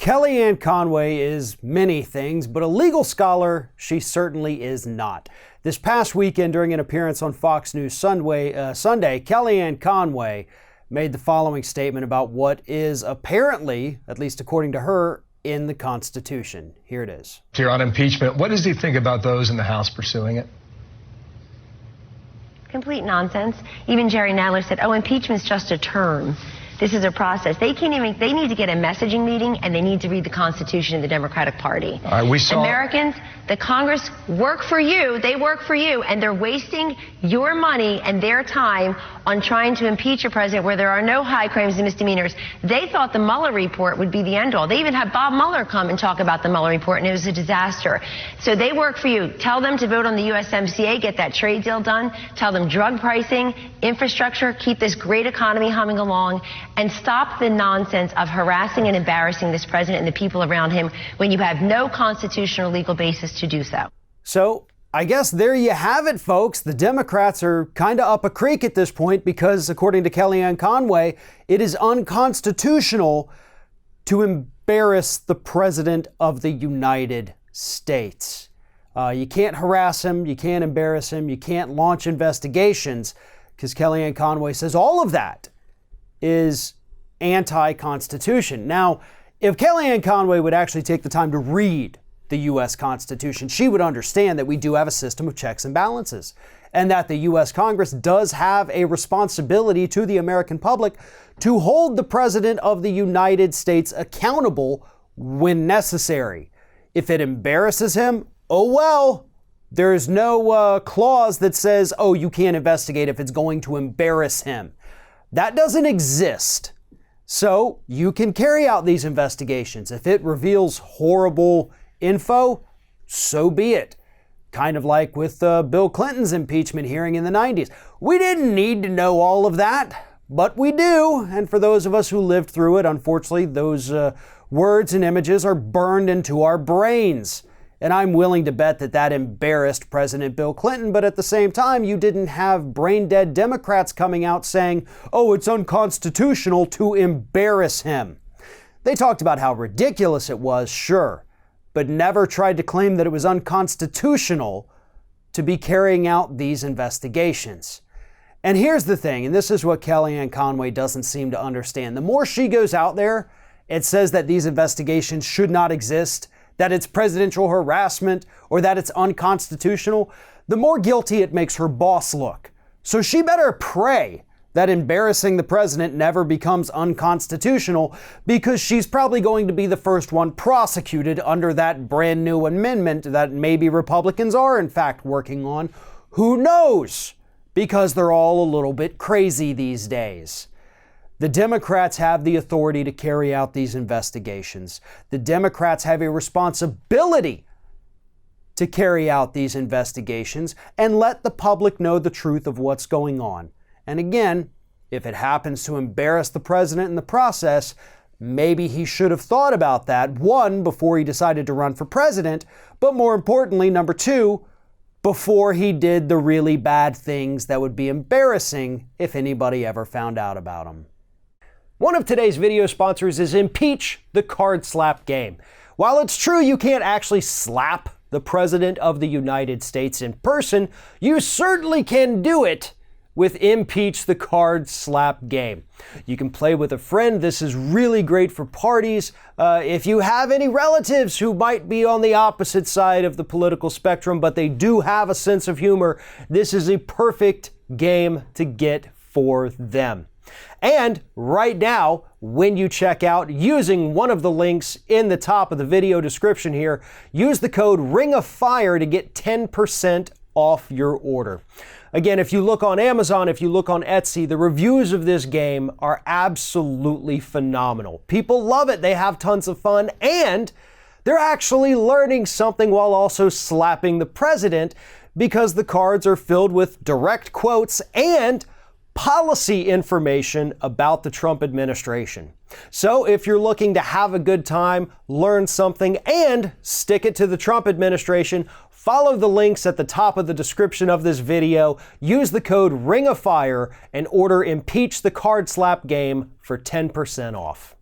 Kellyanne Conway is many things, but a legal scholar she certainly is not. This past weekend, during an appearance on Fox News Sunday, Kellyanne Conway made the following statement about what is apparently, at least according to her, in the Constitution. Here it is. You're on impeachment. What does he think about those in the House pursuing it? Complete nonsense. Even Jerry Nadler said, impeachment's just a term. This is a process. They need to get a messaging meeting, and they need to read the Constitution of the Democratic Party. Americans, the Congress work for you, they work for you, and they're wasting your money and their time on trying to impeach a president where there are no high crimes and misdemeanors. They thought the Mueller report would be the end all. They even had Bob Mueller come and talk about the Mueller report, and it was a disaster. So they work for you. Tell them to vote on the USMCA, get that trade deal done. Tell them drug pricing, infrastructure, keep this great economy humming along, and stop the nonsense of harassing and embarrassing this president and the people around him when you have no constitutional legal basis to do so. So I guess there you have it, folks. The Democrats are kind of up a creek at this point because, according to Kellyanne Conway, it is unconstitutional to embarrass the President of the United States. You can't harass him, you can't embarrass him, you can't launch investigations, because Kellyanne Conway says all of that is anti-Constitution. Now, if Kellyanne Conway would actually take the time to read the U.S. Constitution, she would understand that we do have a system of checks and balances, and that the U.S. Congress does have a responsibility to the American public to hold the President of the United States accountable when necessary. If it embarrasses him, oh well. There's no clause that says, you can't investigate if it's going to embarrass him. That doesn't exist. So you can carry out these investigations. If it reveals horrible info, so be it. Kind of like with Bill Clinton's impeachment hearing in the 90s. We didn't need to know all of that, but we do. And for those of us who lived through it, unfortunately, those words and images are burned into our brains. And I'm willing to bet that that embarrassed President Bill Clinton, but at the same time, you didn't have brain-dead Democrats coming out saying, it's unconstitutional to embarrass him. They talked about how ridiculous it was, sure, but never tried to claim that it was unconstitutional to be carrying out these investigations. And here's the thing, and this is what Kellyanne Conway doesn't seem to understand. The more she goes out there and says that these investigations should not exist, that it's presidential harassment, or that it's unconstitutional, the more guilty it makes her boss look. So she better pray that embarrassing the president never becomes unconstitutional, because she's probably going to be the first one prosecuted under that brand new amendment that maybe Republicans are in fact working on. Who knows? Because they're all a little bit crazy these days. The Democrats have the authority to carry out these investigations. The Democrats have a responsibility to carry out these investigations and let the public know the truth of what's going on. And again, if it happens to embarrass the president in the process, maybe he should have thought about that, one, before he decided to run for president, but more importantly, number two, before he did the really bad things that would be embarrassing if anybody ever found out about them. One of today's video sponsors is Impeach the Card Slap Game. While it's true you can't actually slap the President of the United States in person, you certainly can do it with Impeach the Card Slap Game. You can play with a friend. This is really great for parties. If you have any relatives who might be on the opposite side of the political spectrum, but they do have a sense of humor, this is a perfect game to get for them. And right now, when you check out using one of the links in the top of the video description here, use the code RINGOFFIRE to get 10% off your order. Again, if you look on Amazon, if you look on Etsy, the reviews of this game are absolutely phenomenal. People love it. They have tons of fun, and they're actually learning something while also slapping the president, because the cards are filled with direct quotes and policy information about the Trump administration. So if you're looking to have a good time, learn something, and stick it to the Trump administration, follow the links at the top of the description of this video, use the code RINGOFFIRE, and order Impeach the Card Slap Game for 10% off.